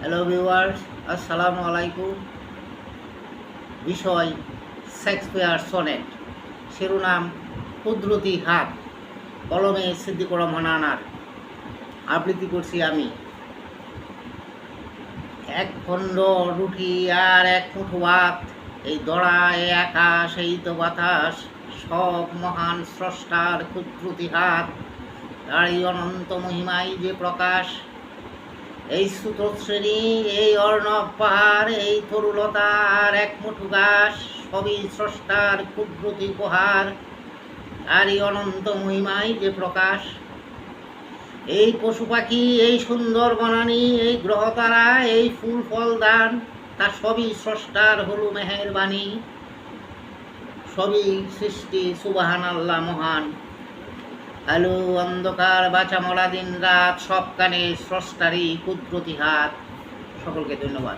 Hello viewers, আসসালামু আলাইকুম। বিষয় শেক্সপিয়ার সনেট, শিরোনাম কুদরতি হাত, কলমে সিদ্দিকুর রহমান আনার। আবৃত্তি করছি আমি। এক খণ্ড রুটি আর এক মুঠো ভাত, এই দড়া এই আকাশ এই তো বাতাস, সব মহান স্রষ্টার কুদরতি হাত, তারই অনন্ত মহিমাই যে প্রকাশ। এই শ্রুতশ্রেণী, এই অর্ণব পাহাড়, এই তরুলতা আর এক মুঠো ঘাস, সবই স্রষ্টার কুদরতি উপহার, তারই অনন্ত মহিমায় যে প্রকাশ। এই পশু পাখি, এই সুন্দর বনানী, এই গ্রহতারা, এই ফুল ফল দান, তা সবই স্রষ্টার হলো মেহেরবাণী, সবই সৃষ্টি সুবহানাল্লাহ মহান। আলো অন্ধকার বাঁচা মরা দিন রাত, সব কানে স্রষ্টারই কুদরতি হাত। সকলকে ধন্যবাদ।